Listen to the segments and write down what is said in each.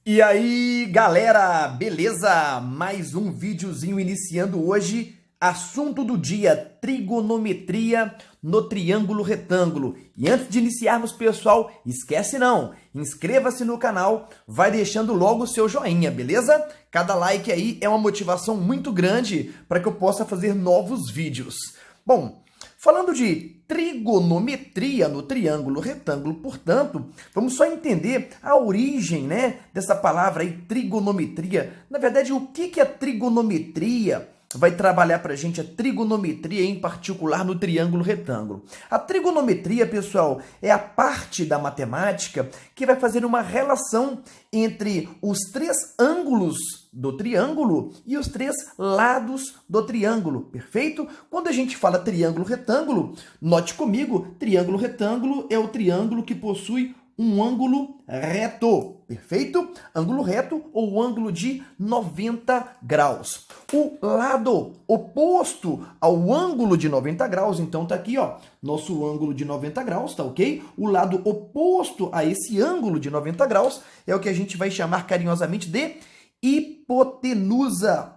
E aí, galera, beleza? Mais um videozinho iniciando hoje. Assunto do dia, trigonometria no triângulo retângulo. E antes de iniciarmos, pessoal, esquece não, inscreva-se no canal, vai deixando logo o seu joinha, beleza? Cada like aí é uma motivação muito grande para que eu possa fazer novos vídeos. Bom, falando de trigonometria no triângulo retângulo, portanto, vamos só entender a origem, dessa palavra aí, trigonometria. Na verdade, o que é trigonometria? Vai trabalhar para a gente a trigonometria, em particular no triângulo retângulo. A trigonometria, pessoal, é a parte da matemática que vai fazer uma relação entre os três ângulos do triângulo e os três lados do triângulo, perfeito? Quando a gente fala triângulo retângulo, note comigo, triângulo retângulo é o triângulo que possui um ângulo reto, perfeito? Ângulo reto ou ângulo de 90 graus. O lado oposto ao ângulo de 90 graus, então tá aqui, ó, nosso ângulo de 90 graus, tá ok? O lado oposto a esse ângulo de 90 graus é o que a gente vai chamar carinhosamente de hipotenusa.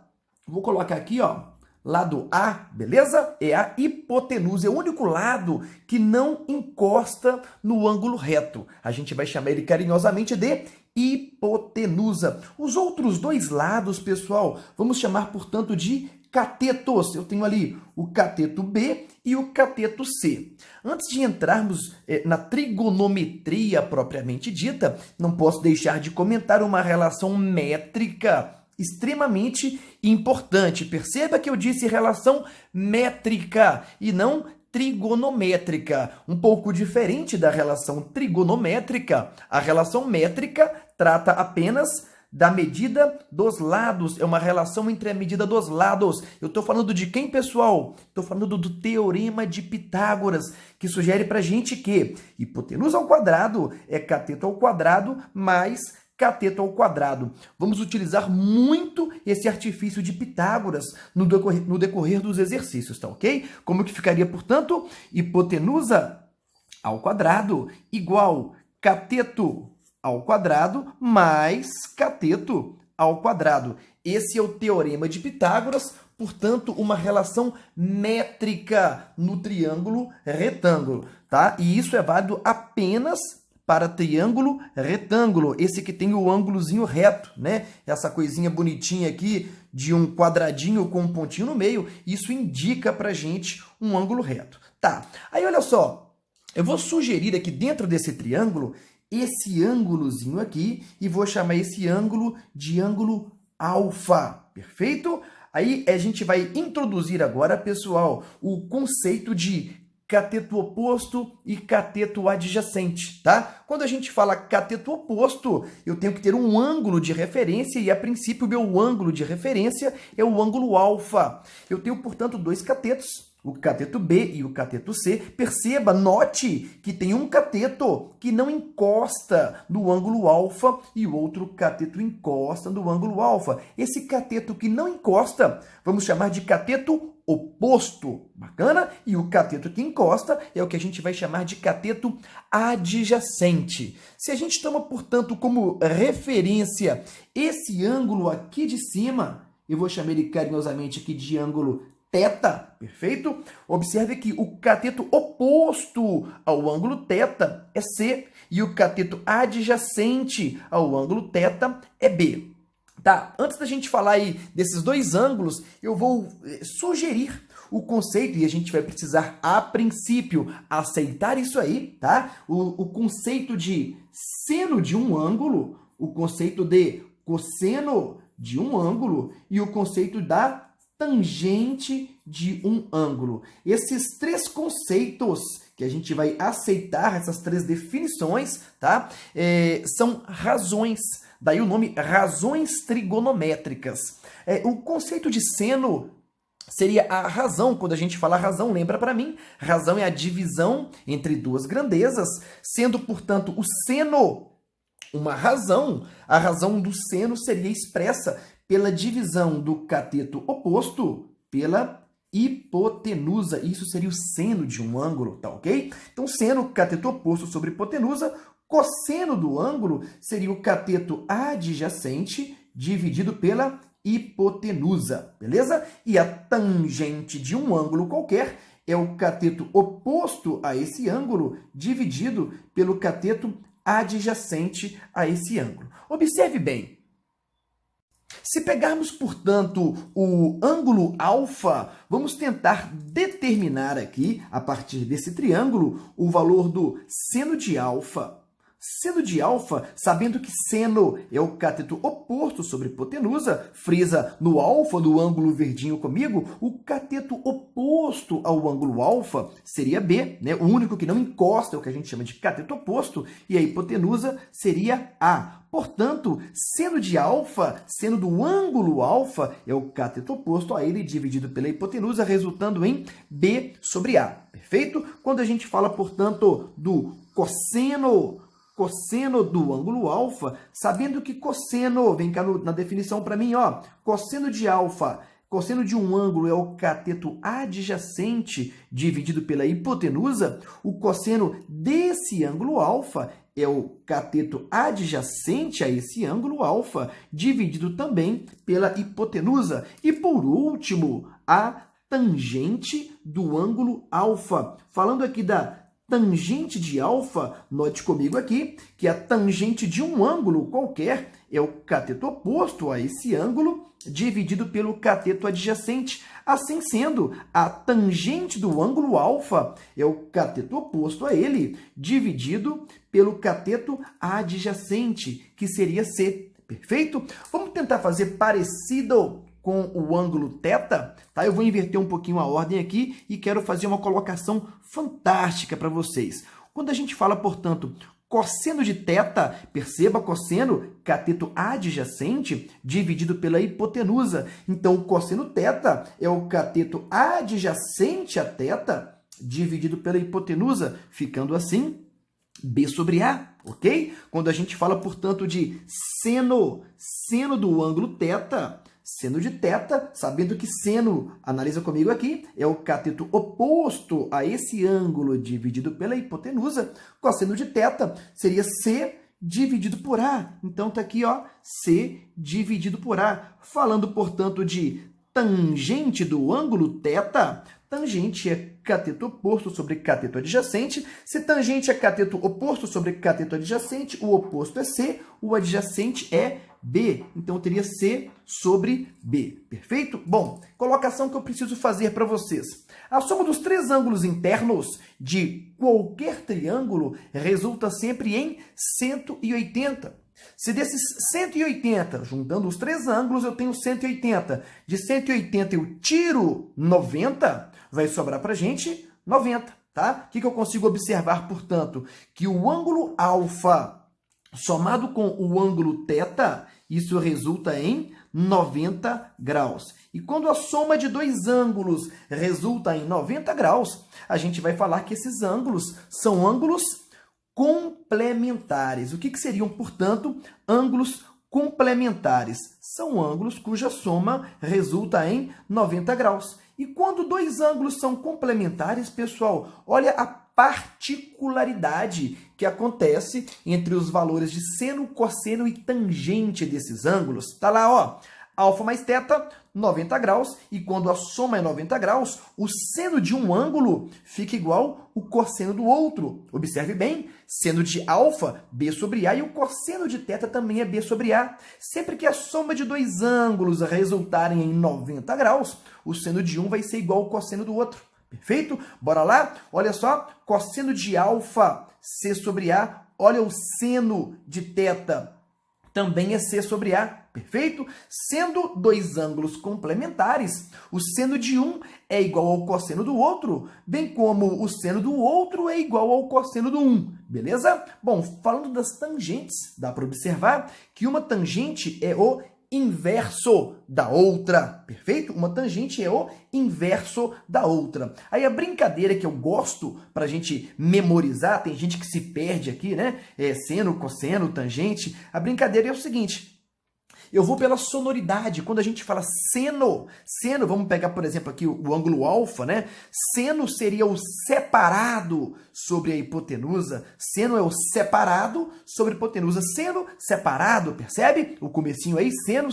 Vou colocar aqui, ó, lado A, beleza? É a hipotenusa, é o único lado que não encosta no ângulo reto. A gente vai chamar ele carinhosamente de hipotenusa. Os outros dois lados, pessoal, vamos chamar, portanto, de catetos. Eu tenho ali o cateto B e o cateto C. Antes de entrarmos na trigonometria propriamente dita, não posso deixar de comentar uma relação métrica extremamente importante. Perceba que eu disse relação métrica e não trigonométrica. Um pouco diferente da relação trigonométrica, a relação métrica trata apenas da medida dos lados. É uma relação entre a medida dos lados. Eu estou falando de quem, pessoal? Estou falando do Teorema de Pitágoras, que sugere para a gente que hipotenusa ao quadrado é cateto ao quadrado mais cateto ao quadrado. Vamos utilizar muito esse artifício de Pitágoras no decorrer dos exercícios, tá ok? Como que ficaria, portanto? Hipotenusa ao quadrado igual cateto ao quadrado mais cateto ao quadrado. Esse é o Teorema de Pitágoras, portanto, uma relação métrica no triângulo retângulo, tá? E isso é válido apenas para triângulo retângulo, esse que tem o ângulozinho reto, Essa coisinha bonitinha aqui de um quadradinho com um pontinho no meio, isso indica pra gente um ângulo reto. Tá, aí olha só, eu vou sugerir aqui dentro desse triângulo esse ângulozinho aqui e vou chamar esse ângulo de ângulo alfa, perfeito? Aí a gente vai introduzir agora, pessoal, o conceito de cateto oposto e cateto adjacente, tá? Quando a gente fala cateto oposto, eu tenho que ter um ângulo de referência e, a princípio, o meu ângulo de referência é o ângulo alfa. Eu tenho, portanto, dois catetos, o cateto B e o cateto C. Perceba, note que tem um cateto que não encosta no ângulo alfa e o outro cateto encosta no ângulo alfa. Esse cateto que não encosta, vamos chamar de cateto oposto, bacana? E o cateto que encosta é o que a gente vai chamar de cateto adjacente. Se a gente toma, portanto, como referência esse ângulo aqui de cima, eu vou chamar ele carinhosamente aqui de ângulo θ, perfeito? Observe que o cateto oposto ao ângulo θ é C e o cateto adjacente ao ângulo θ é B. Tá, antes da gente falar aí desses dois ângulos, eu vou sugerir o conceito, e a gente vai precisar, a princípio, aceitar isso aí, tá? O conceito de seno de um ângulo, o conceito de cosseno de um ângulo e o conceito da tangente de um ângulo. Esses três conceitos que a gente vai aceitar, essas três definições, tá? São razões. Daí o nome razões trigonométricas. O conceito de seno seria a razão. Quando a gente fala razão, lembra para mim, razão é a divisão entre duas grandezas, sendo, portanto, o seno uma razão. A razão do seno seria expressa pela divisão do cateto oposto pela hipotenusa. Isso seria o seno de um ângulo, tá ok? Então, seno, cateto oposto sobre hipotenusa. Cosseno do ângulo seria o cateto adjacente dividido pela hipotenusa, beleza? E a tangente de um ângulo qualquer é o cateto oposto a esse ângulo dividido pelo cateto adjacente a esse ângulo. Observe bem. Se pegarmos, portanto, o ângulo alfa, vamos tentar determinar aqui, a partir desse triângulo, o valor do seno de alfa. Seno de alfa, sabendo que seno é o cateto oposto sobre hipotenusa, frisa no alfa do ângulo verdinho comigo, o cateto oposto ao ângulo alfa seria B, né? O único que não encosta é o que a gente chama de cateto oposto, e a hipotenusa seria A. Portanto, seno de alfa, seno do ângulo alfa, é o cateto oposto a ele dividido pela hipotenusa, resultando em B sobre A. Perfeito? Quando a gente fala, portanto, do cosseno do ângulo alfa, sabendo que cosseno, vem cá na definição para mim, ó, cosseno de alfa, cosseno de um ângulo é o cateto adjacente dividido pela hipotenusa, o cosseno desse ângulo alfa é o cateto adjacente a esse ângulo alfa, dividido também pela hipotenusa. E, por último, a tangente do ângulo alfa. Falando aqui da tangente de alfa, note comigo aqui que a tangente de um ângulo qualquer é o cateto oposto a esse ângulo dividido pelo cateto adjacente. Assim sendo, a tangente do ângulo alfa é o cateto oposto a ele dividido pelo cateto adjacente, que seria C. Perfeito? Vamos tentar fazer parecido com o ângulo θ, tá? Eu vou inverter um pouquinho a ordem aqui e quero fazer uma colocação fantástica para vocês. Quando a gente fala, portanto, cosseno de θ, perceba cosseno, cateto adjacente, dividido pela hipotenusa. Então, o cosseno θ é o cateto adjacente a θ, dividido pela hipotenusa, ficando assim B sobre A, ok? Quando a gente fala, portanto, de seno do ângulo θ, seno de θ, sabendo que seno, analisa comigo aqui, é o cateto oposto a esse ângulo dividido pela hipotenusa, cosseno de θ seria C dividido por A. Então, está aqui, ó, C dividido por A. Falando, portanto, de tangente do ângulo θ, tangente é cateto oposto sobre cateto adjacente. Se tangente é cateto oposto sobre cateto adjacente, o oposto é C, o adjacente é B. Então, teria C sobre B. Perfeito? Bom, colocação que eu preciso fazer para vocês. A soma dos três ângulos internos de qualquer triângulo resulta sempre em 180. Se desses 180, juntando os três ângulos, eu tenho 180. De 180 eu tiro 90, vai sobrar para a gente 90, tá? O que eu consigo observar, portanto? Que o ângulo alfa somado com o ângulo θ, isso resulta em 90 graus. E quando a soma de dois ângulos resulta em 90 graus, a gente vai falar que esses ângulos são ângulos complementares. O que seriam, portanto, ângulos complementares? São ângulos cuja soma resulta em 90 graus. E quando dois ângulos são complementares, pessoal, olha a particularidade que acontece entre os valores de seno, cosseno e tangente desses ângulos. Tá lá, ó, alfa mais θ, 90 graus, e quando a soma é 90 graus, o seno de um ângulo fica igual o cosseno do outro. Observe bem, seno de alfa, B sobre A, e o cosseno de θ também é B sobre A. Sempre que a soma de dois ângulos resultarem em 90 graus, o seno de um vai ser igual ao cosseno do outro. Perfeito? Bora lá? Olha só, cosseno de alfa, C sobre A. Olha o seno de θ, também é C sobre A. Perfeito? Sendo dois ângulos complementares, o seno de um é igual ao cosseno do outro, bem como o seno do outro é igual ao cosseno do um. Beleza? Bom, falando das tangentes, dá para observar que uma tangente é o inverso da outra, perfeito? Uma tangente é o inverso da outra. Aí a brincadeira que eu gosto para a gente memorizar, tem gente que se perde aqui, né? Seno, cosseno, tangente. A brincadeira é o seguinte: Eu vou pela sonoridade. Quando a gente fala seno, vamos pegar, por exemplo, aqui o ângulo alfa, né? Seno seria o separado sobre a hipotenusa. Seno é o separado sobre a hipotenusa. Seno, separado, percebe? O comecinho aí, seno,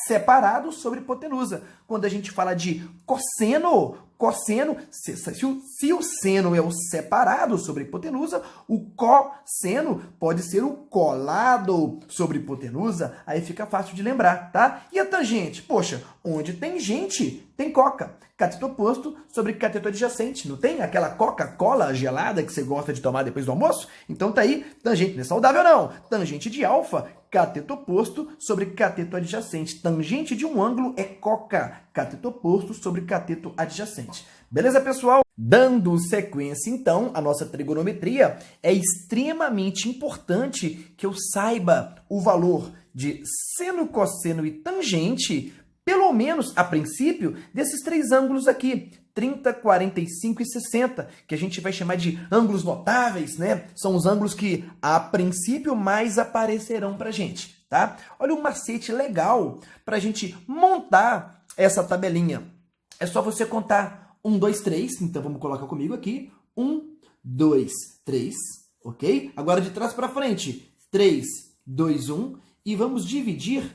separado sobre a hipotenusa. Quando a gente fala de cosseno, se o seno é o separado sobre a hipotenusa, o cosseno pode ser o colado sobre a hipotenusa, aí fica fácil de lembrar, tá? E a tangente? Poxa, onde tem gente, tem coca. Cateto oposto sobre cateto adjacente, não tem? Aquela Coca-Cola gelada que você gosta de tomar depois do almoço? Então tá aí, tangente não é saudável não. Tangente de alfa, cateto oposto sobre cateto adjacente. Tangente de um ângulo é coca, cateto oposto sobre cateto adjacente. Beleza, pessoal? Dando sequência, então, à nossa trigonometria, é extremamente importante que eu saiba o valor de seno, cosseno e tangente, pelo menos, a princípio, desses três ângulos aqui, 30, 45 e 60, que a gente vai chamar de ângulos notáveis, né? São os ângulos que, a princípio, mais aparecerão para a gente, tá? Olha um macete legal para a gente montar essa tabelinha. É só você contar 1, 2, 3, então vamos colocar comigo aqui, 1, 2, 3, ok? Agora de trás para frente, 3, 2, 1, e vamos dividir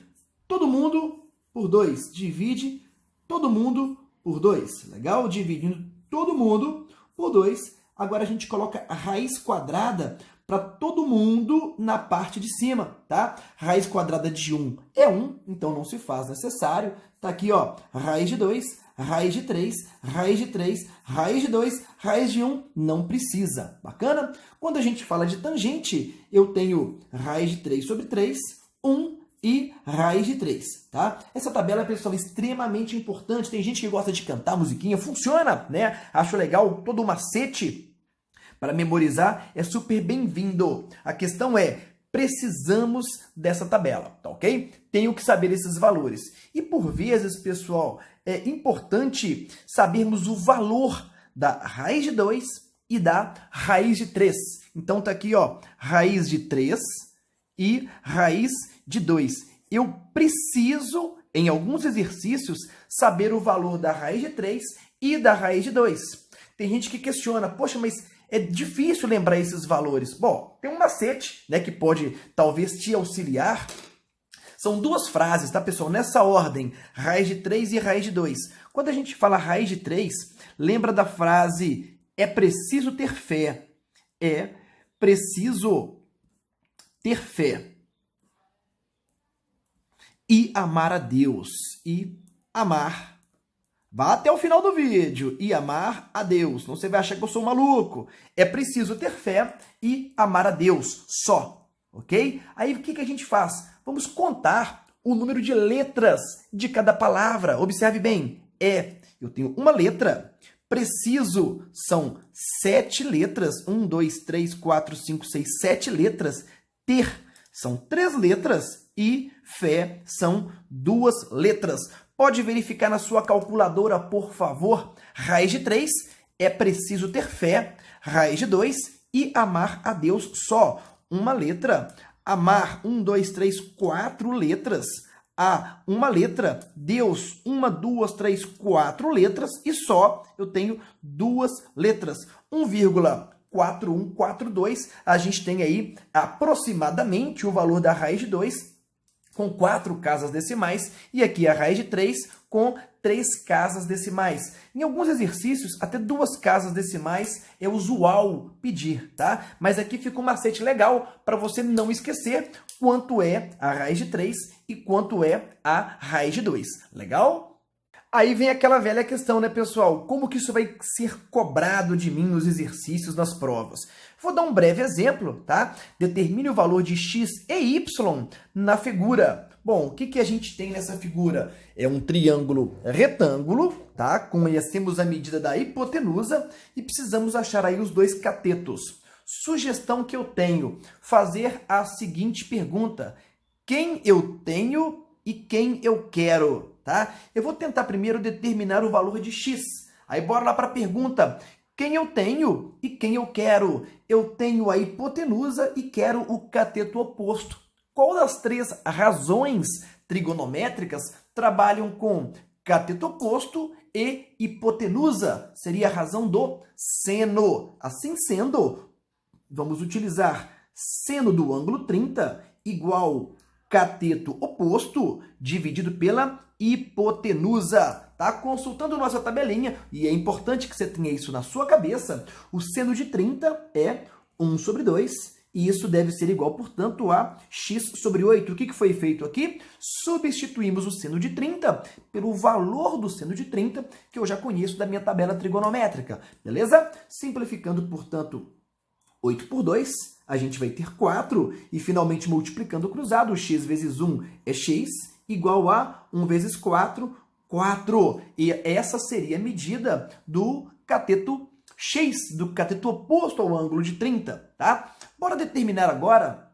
todo mundo por 2. Divide todo mundo por 2. Legal? Dividindo todo mundo por 2. Agora a gente coloca a raiz quadrada para todo mundo na parte de cima, tá? Raiz quadrada de 1 é 1, então não se faz necessário. Tá aqui, ó, raiz de 2, raiz de 3, raiz de 3, raiz de 2, raiz de 1, não precisa. Bacana? Quando a gente fala de tangente, eu tenho raiz de 3 sobre 3, 1 e raiz de 3, tá? Essa tabela, pessoal, é extremamente importante. Tem gente que gosta de cantar musiquinha, funciona, né? Acho legal, todo o macete para memorizar é super bem-vindo. A questão é, precisamos dessa tabela, tá ok? Tenho que saber esses valores. E por vezes, pessoal, é importante sabermos o valor da raiz de 2 e da raiz de 3. Então tá aqui, ó, raiz de 3 e raiz de 2. Eu preciso, em alguns exercícios, saber o valor da raiz de 3 e da raiz de 2. Tem gente que questiona, poxa, mas é difícil lembrar esses valores. Bom, tem um macete, né, que pode talvez te auxiliar. São duas frases, tá, pessoal? Nessa ordem, raiz de 3 e raiz de 2. Quando a gente fala raiz de 3, lembra da frase é preciso ter fé. É preciso ter fé. E amar a Deus. E amar. Vá até o final do vídeo. E amar a Deus. Não você vai achar que eu sou maluco. É preciso ter fé e amar a Deus só. Ok? Aí o que a gente faz? Vamos contar o número de letras de cada palavra. Observe bem. Eu tenho uma letra. Preciso são 7 letras. 1, 2, 3, 4, 5, 6, 7 letras. Ter são 3 letras. E fé são 2 letras. Pode verificar na sua calculadora, por favor. Raiz de 3 é preciso ter fé. Raiz de 2 e amar a Deus só. Uma letra. Amar, 1, 2, 3, 4 letras. A, uma letra. Deus, 1, 2, 3, 4 letras. E só eu tenho 2 letras. 1,4142. A gente tem aí aproximadamente o valor da raiz de 2 com 4 casas decimais, e aqui a raiz de 3 com 3 casas decimais. Em alguns exercícios, até 2 casas decimais é usual pedir, tá? Mas aqui fica um macete legal para você não esquecer quanto é a raiz de 3 e quanto é a raiz de 2. Legal? Aí vem aquela velha questão, né, pessoal? Como que isso vai ser cobrado de mim nos exercícios, nas provas? Vou dar um breve exemplo, tá? Determine o valor de x e y na figura. Bom, o que a gente tem nessa figura? É um triângulo retângulo, tá? Conhecemos a medida da hipotenusa e precisamos achar aí os 2 catetos. Sugestão que eu tenho, fazer a seguinte pergunta. Quem eu tenho e quem eu quero, tá? Eu vou tentar primeiro determinar o valor de x. Aí bora lá para a pergunta. Quem eu tenho e quem eu quero? Eu tenho a hipotenusa e quero o cateto oposto. Qual das três razões trigonométricas trabalham com cateto oposto e hipotenusa? Seria a razão do seno. Assim sendo, vamos utilizar seno do ângulo 30 igual cateto oposto dividido pela hipotenusa. Tá? Consultando nossa tabelinha, e é importante que você tenha isso na sua cabeça, o seno de 30 é 1 sobre 2, e isso deve ser igual, portanto, a x sobre 8. O que foi feito aqui? Substituímos o seno de 30 pelo valor do seno de 30, que eu já conheço da minha tabela trigonométrica. Beleza? Simplificando, portanto, 8 por 2, a gente vai ter 4, e finalmente multiplicando o cruzado, x vezes 1 é x, igual a 1 vezes 4, 4. E essa seria a medida do cateto x, do cateto oposto ao ângulo de 30, tá? Bora determinar agora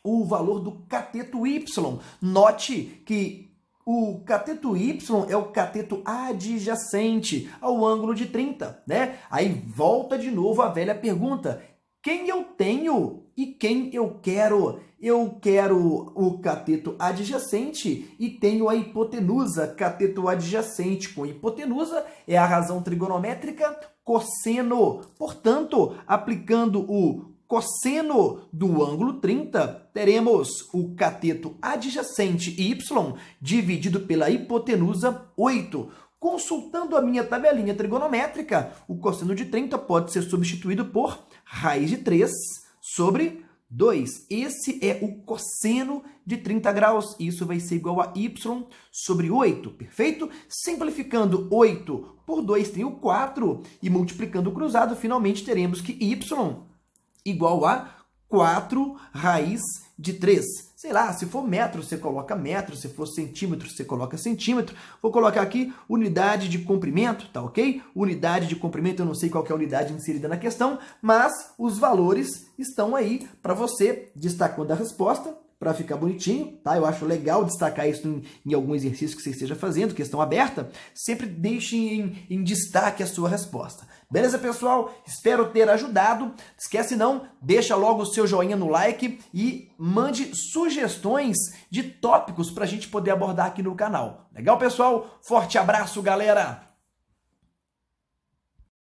o valor do cateto y. Note que o cateto y é o cateto adjacente ao ângulo de 30, né? Aí volta de novo a velha pergunta: quem eu tenho e quem eu quero? Eu quero o cateto adjacente e tenho a hipotenusa. Cateto adjacente com hipotenusa é a razão trigonométrica cosseno. Portanto, aplicando o cosseno do ângulo 30, teremos o cateto adjacente y dividido pela hipotenusa 8. Consultando a minha tabelinha trigonométrica, o cosseno de 30 pode ser substituído por raiz de 3 sobre 2. Esse é o cosseno de 30 graus. Isso vai ser igual a y sobre 8, perfeito? Simplificando 8 por 2 tem o 4, e multiplicando o cruzado, finalmente teremos que y igual a 4 raiz de 3. Sei lá, se for metro, você coloca metro, se for centímetro, você coloca centímetro. Vou colocar aqui unidade de comprimento, tá ok? Unidade de comprimento, eu não sei qual que é a unidade inserida na questão, mas os valores estão aí para você, destacando a resposta, para ficar bonitinho, tá? Eu acho legal destacar isso em algum exercício que você esteja fazendo, questão aberta. Sempre deixe em destaque a sua resposta. Beleza, pessoal? Espero ter ajudado. Esquece não, deixa logo o seu joinha no like e mande sugestões de tópicos para a gente poder abordar aqui no canal. Legal, pessoal? Forte abraço, galera!